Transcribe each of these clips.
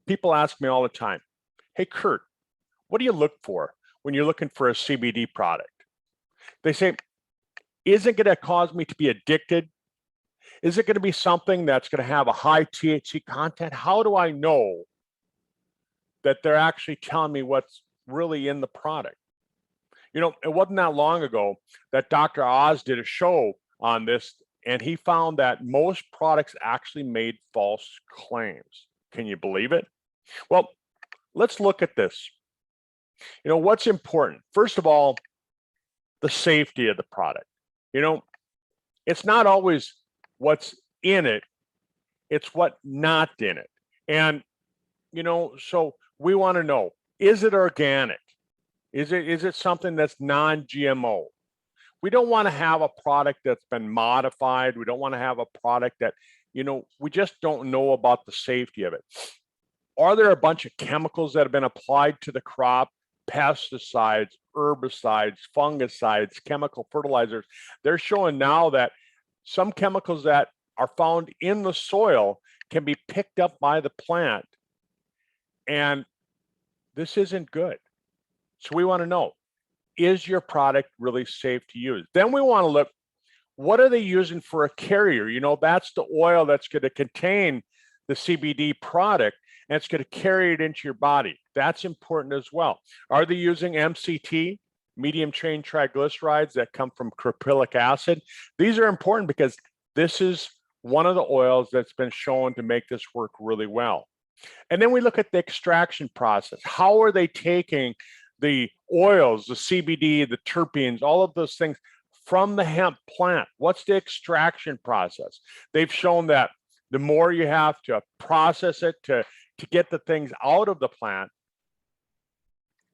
People ask me all the time, hey, Kurt, what do you look for when you're looking for a CBD product? They say, is it going to cause me to be addicted? Is it going to be something that's going to have a high THC content? How do I know that they're actually telling me what's really in the product? You know, it wasn't that long ago that Dr. Oz did a show on this, and he found that most products actually made false claims. Can you believe it? Well, let's look at this. You know, what's important? First of all, the safety of the product. You know, it's not always what's in it, it's what not in it. And, you know, so we want to know, is it organic? Is it something that's non-GMO? We don't want to have a product that's been modified. We don't want to have a product that, you know, we just don't know about the safety of it. Are there a bunch of chemicals that have been applied to the crop? Pesticides, herbicides, fungicides, chemical fertilizers. They're showing now that some chemicals that are found in the soil can be picked up by the plant. And this isn't good. So we want to know, is your product really safe to use? Then we want to look, what are they using for a carrier? You know, that's the oil that's going to contain the CBD product, and it's going to carry it into your body. That's important as well. Are they using MCT, medium chain triglycerides that come from caprylic acid? These are important because this is one of the oils that's been shown to make this work really well. And then we look at the extraction process. How are they taking the oils, the CBD, the terpenes, all of those things from the hemp plant? What's the extraction process? They've shown that the more you have to process it to get the things out of the plant,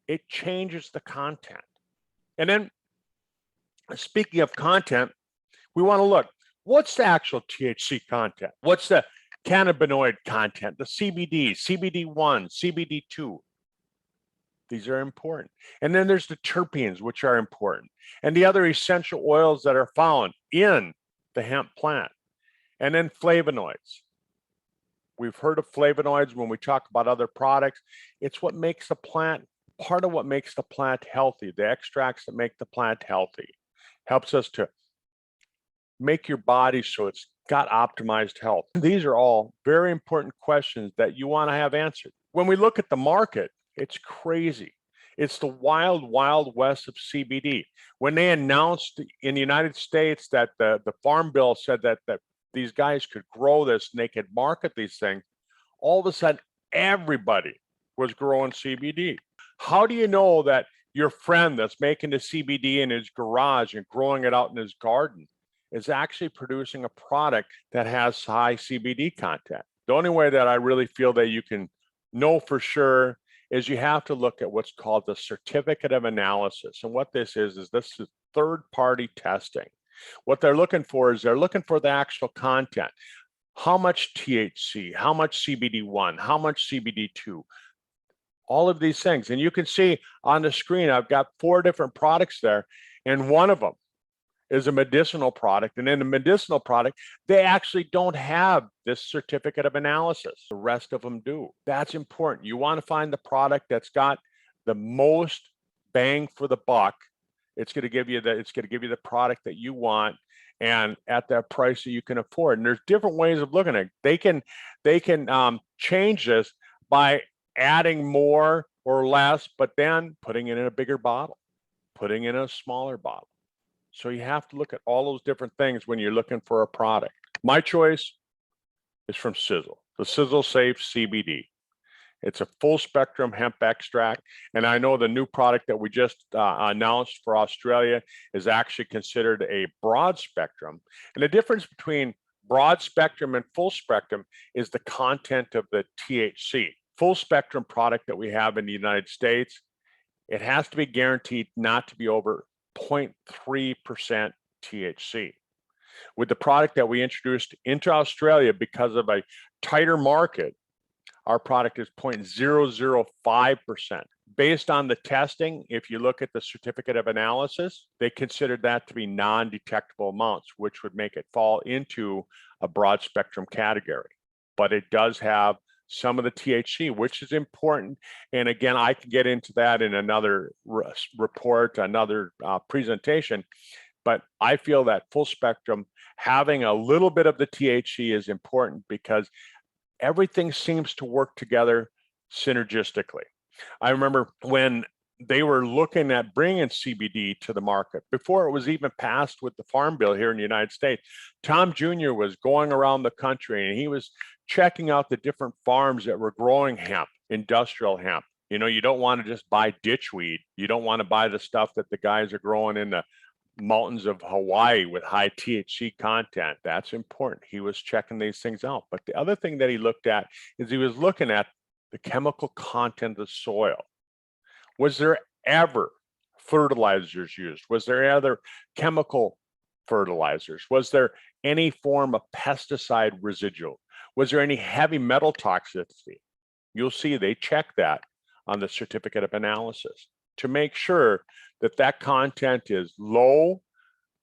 it changes the content. And then, speaking of content, we want to look, what's the actual THC content? What's the cannabinoid content, the CBD, CBD1, CBD2? These are important. And then there's the terpenes, which are important, and the other essential oils that are found in the hemp plant. And then flavonoids. We've heard of flavonoids when we talk about other products. It's what makes the plant, part of what makes the plant healthy. The extracts that make the plant healthy helps us to make your body so it's got optimized health. These are all very important questions that you want to have answered. When we look at the market, it's crazy. It's the wild, wild west of CBD. When they announced in the United States that the Farm Bill said that these guys could grow this and they could market these things, all of a sudden, everybody was growing CBD. How do you know that your friend that's making the CBD in his garage and growing it out in his garden is actually producing a product that has high CBD content? The only way that I really feel that you can know for sure is you have to look at what's called the certificate of analysis. And what this is this is third-party testing. What they're looking for is they're looking for the actual content. How much THC, how much CBD1, how much CBD2, all of these things. And you can see on the screen, I've got 4 different products there, and one of them is a medicinal product. And in the medicinal product, they actually don't have this certificate of analysis. The rest of them do. That's important. You want to find the product that's got the most bang for the buck. It's going to give you the product that you want, and at that price that you can afford. And there's different ways of looking at it. They can change this by adding more or less, but then putting it in a bigger bottle, putting in a smaller bottle. So you have to look at all those different things when you're looking for a product. My choice is from Sizzle, the Sizzle Safe CBD. It's a full spectrum hemp extract. And I know the new product that we just announced for Australia is actually considered a broad spectrum. And the difference between broad spectrum and full spectrum is the content of the THC. Full spectrum product that we have in the United States, it has to be guaranteed not to be over 0.3% THC. With the product that we introduced into Australia, because of a tighter market, our product is 0.005%. Based on the testing, if you look at the certificate of analysis, they considered that to be non-detectable amounts, which would make it fall into a broad spectrum category. But it does have some of the THC, which is important. And again, I can get into that in another report, another presentation. But I feel that full spectrum, having a little bit of the THC is important because everything seems to work together synergistically. I remember when they were looking at bringing CBD to the market before it was even passed with the Farm Bill here in the United States. Tom Jr. was going around the country and he was checking out the different farms that were growing hemp, industrial hemp. You know, you don't want to just buy ditchweed. You don't want to buy the stuff that the guys are growing in the mountains of Hawaii with high THC content. That's important. He was checking these things out. But the other thing that he looked at is he was looking at the chemical content of the soil. Was there ever fertilizers used? Was there other chemical fertilizers? Was there any form of pesticide residual? Was there any heavy metal toxicity? You'll see they check that on the certificate of analysis to make sure that that content is low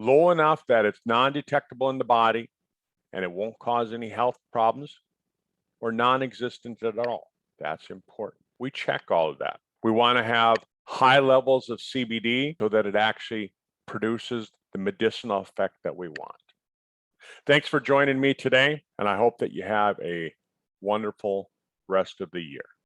enough that it's non-detectable in the body and it won't cause any health problems, or non-existent at all. That's important. We check all of that. We want to have high levels of CBD so that it actually produces the medicinal effect that we want. Thanks for joining me today, and I hope that you have a wonderful rest of the year.